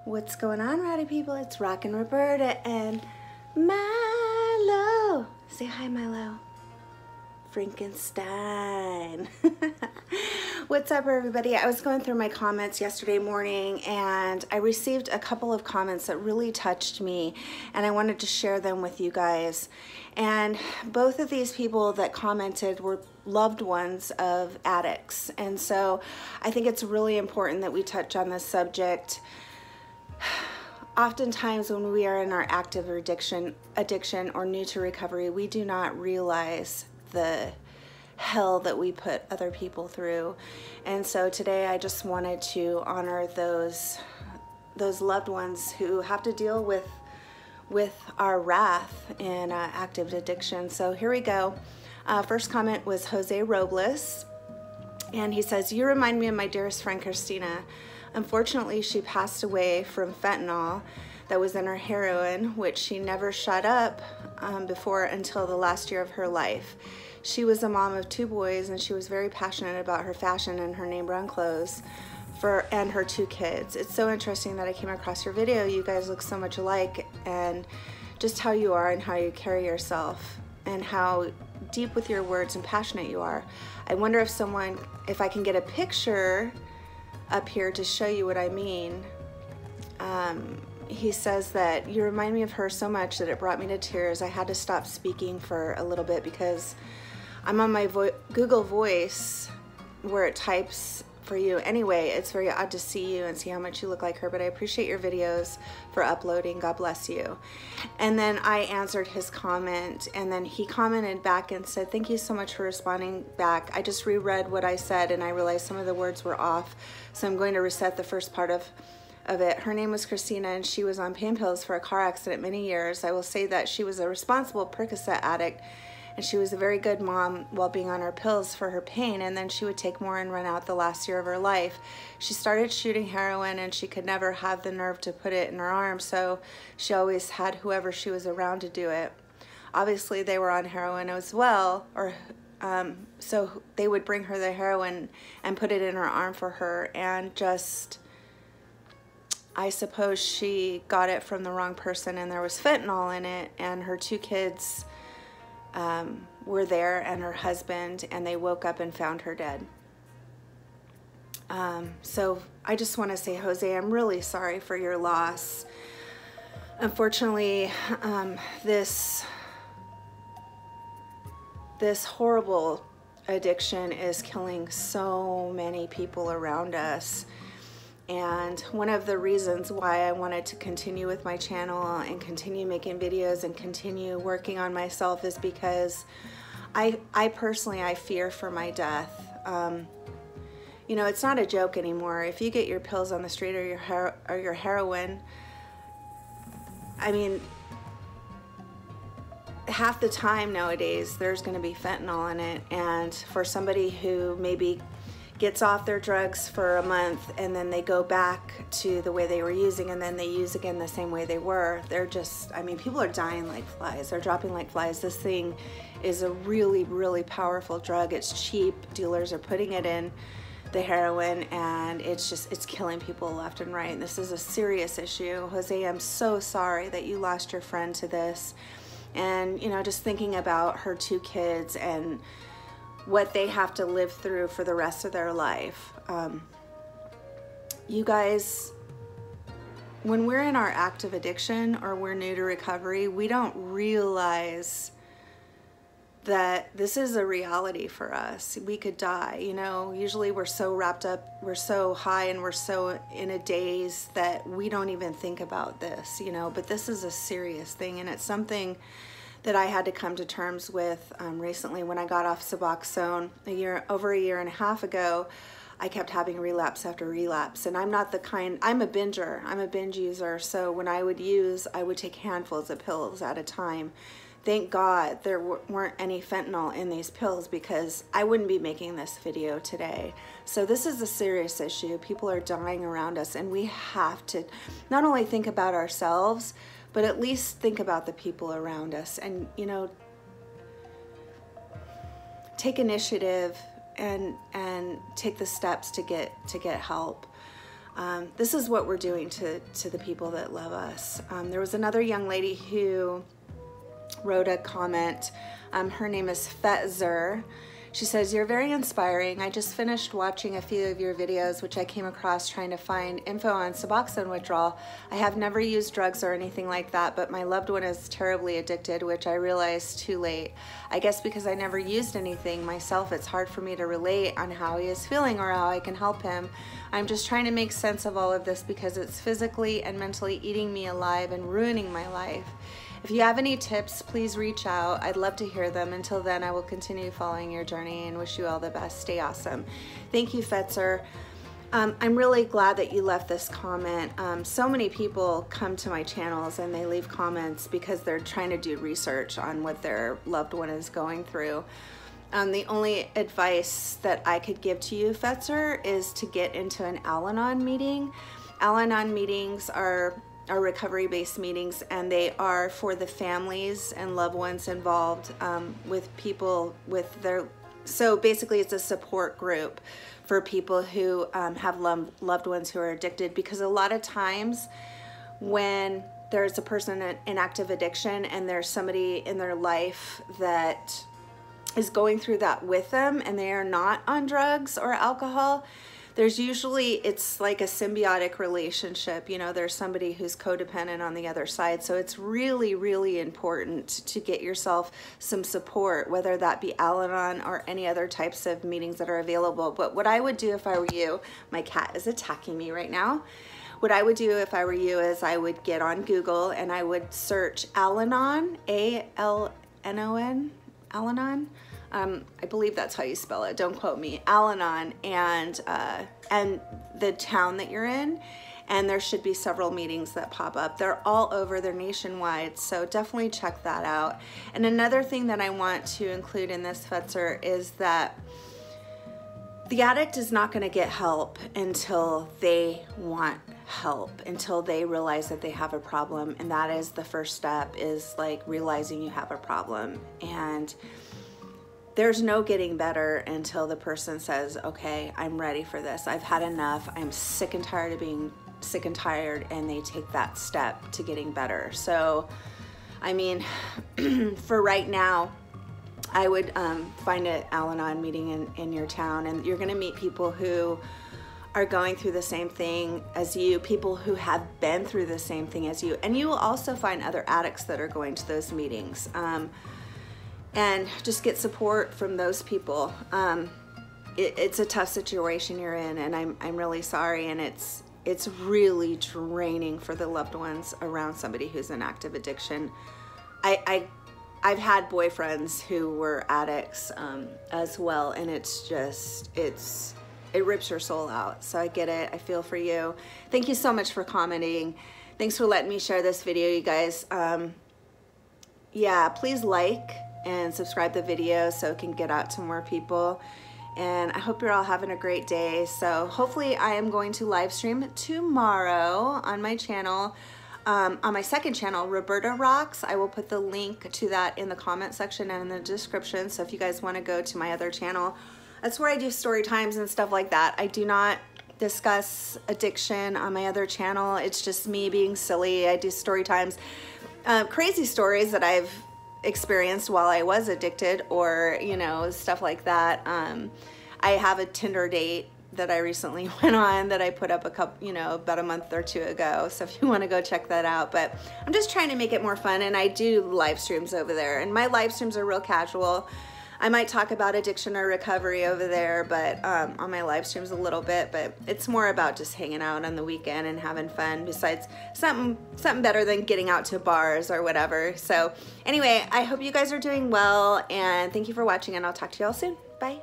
What's going on, rowdy people? It's Rockin' Roberta and Milo. Say hi, Milo. Frankenstein. What's up, everybody? I was going through my comments yesterday morning and I received a couple of comments that really touched me, and I wanted to share them with you guys. And both of these people that commented were loved ones of addicts, and so I think it's really important that we touch on this subject. Oftentimes when we are in our active addiction or new to recovery, we do not realize the hell that we put other people through. And so today I just wanted to honor those loved ones who have to deal with our wrath in active addiction. So here we go. First comment was Jose Robles, and he says, "You remind me of my dearest friend Christina. Unfortunately, she passed away from fentanyl that was in her heroin, which she never shut up before until the last year of her life. She was a mom of 2 boys, and she was very passionate about her fashion and her name brand clothes and her 2 kids. It's so interesting that I came across your video. You guys look so much alike, and just how you are and how you carry yourself and how deep with your words and passionate you are. I wonder if I can get a picture up here to show you what I mean." He says that you remind me of her so much that it brought me to tears. I had to stop speaking for a little bit because I'm on my Google Voice where it types for you. Anyway, it's very odd to see you and see how much you look like her, but I appreciate your videos for uploading. God bless you. And then I answered his comment, and then he commented back and said, "Thank you so much for responding back. I just reread what I said and I realized some of the words were off, so I'm going to reset the first part of it. Her name was Christina, and she was on pain pills for a car accident many years. I will say that she was a responsible Percocet addict, and she was a very good mom while being on her pills for her pain, and then she would take more and run out the last year of her life. She started shooting heroin, and she could never have the nerve to put it in her arm, so she always had whoever she was around to do it. Obviously, they were on heroin as well, so they would bring her the heroin and put it in her arm for her, and just, I suppose she got it from the wrong person, and there was fentanyl in it, and her 2 kids were there, and her husband, and they woke up and found her dead." So I just want to say, Jose, I'm really sorry for your loss. Unfortunately, this horrible addiction is killing so many people around us. And one of the reasons why I wanted to continue with my channel and continue making videos and continue working on myself is because I personally fear for my death. You know, it's not a joke anymore. If you get your pills on the street or your heroin, I mean, half the time nowadays there's going to be fentanyl in it, and for somebody who maybe gets off their drugs for a month and then they go back to the way they were using, and then they use again the same way they were, they're just, I mean, people are dying like flies. They're dropping like flies. This thing is a really, really powerful drug. It's cheap. Dealers are putting it in the heroin, and it's killing people left and right. And this is a serious issue. Jose, I'm so sorry that you lost your friend to this. And, you know, just thinking about her 2 kids and what they have to live through for the rest of their life. You guys, when we're in our active addiction or we're new to recovery, we don't realize that this is a reality for us. We could die, you know. Usually we're so wrapped up, we're so high, and we're so in a daze that we don't even think about this, you know. But this is a serious thing, and it's something that I had to come to terms with recently when I got off Suboxone over a year and a half ago. I kept having relapse after relapse, and I'm not the kind, I'm a binger, I'm a binge user, so when I would use, I would take handfuls of pills at a time. Thank God there weren't any fentanyl in these pills, because I wouldn't be making this video today. So this is a serious issue. People are dying around us, and we have to not only think about ourselves, but at least think about the people around us, and, you know, take initiative and take the steps to get help. this is what we're doing to the people that love us. There was another young lady who wrote a comment. Her name is Fetzer. She says, "You're very inspiring. I just finished watching a few of your videos, which I came across trying to find info on Suboxone withdrawal. I have never used drugs or anything like that, but my loved one is terribly addicted, which I realized too late. I guess because I never used anything myself, it's hard for me to relate on how he is feeling or how I can help him. I'm just trying to make sense of all of this because it's physically and mentally eating me alive and ruining my life. If you have any tips, please reach out. I'd love to hear them. Until then, I will continue following your journey and wish you all the best. Stay awesome." Thank you, Fetzer. I'm really glad that you left this comment. So many people come to my channels and they leave comments because they're trying to do research on what their loved one is going through. The only advice that I could give to you, Fetzer, is to get into an al-anon meeting. Al-anon meetings are recovery-based meetings, and they are for the families and loved ones involved with people with their, so basically it's a support group for people who have loved ones who are addicted, because a lot of times when there's a person in active addiction and there's somebody in their life that is going through that with them and they are not on drugs or alcohol, there's usually, it's like a symbiotic relationship. You know, there's somebody who's codependent on the other side. So it's really, really important to get yourself some support, whether that be al-anon or any other types of meetings that are available. But what I would do if I were you, my cat is attacking me right now. What I would do if I were you is I would get on Google and I would search al-anon, A-L-N-O-N, al-anon. I believe that's how you spell it. Don't quote me. Al-Anon, and the town that you're in, and there should be several meetings that pop up. They're all over. They're nationwide, so definitely check that out. And another thing that I want to include in this, Fetzer, is that the addict is not going to get help until they want help, until they realize that they have a problem, and that is the first step, is like realizing you have a problem. And there's no getting better until the person says, okay, I'm ready for this. I've had enough. I'm sick and tired of being sick and tired, and they take that step to getting better. So, I mean, for right now, I would find an al-anon meeting in your town, and you're gonna meet people who are going through the same thing as you, people who have been through the same thing as you, and you will also find other addicts that are going to those meetings. And just get support from those people. It's a tough situation you're in, and I'm really sorry, and it's really draining for the loved ones around somebody who's in active addiction. I've had boyfriends who were addicts as well, and it's just, it rips your soul out. So I get it. I feel for you. Thank you so much for commenting. Thanks for letting me share this video, you guys. Yeah, please like and subscribe the video so it can get out to more people. And I hope you're all having a great day. So hopefully I am going to live stream tomorrow on my channel, on my second channel, Roberta Rocks. I will put the link to that in the comment section and in the description. So if you guys want to go to my other channel, that's where I do story times and stuff like that. I do not discuss addiction on my other channel. It's just me being silly. I do story times, crazy stories that I've experienced while I was addicted, or you know, stuff like that. I have a Tinder date that I recently went on that I put up about a month or two ago, so if you want to go check that out. But I'm just trying to make it more fun, and I do live streams over there, and my live streams are real casual. I might talk about addiction or recovery over there, but on my live streams a little bit, but it's more about just hanging out on the weekend and having fun, besides something better than getting out to bars or whatever. So anyway, I hope you guys are doing well, and thank you for watching, and I'll talk to you all soon. Bye.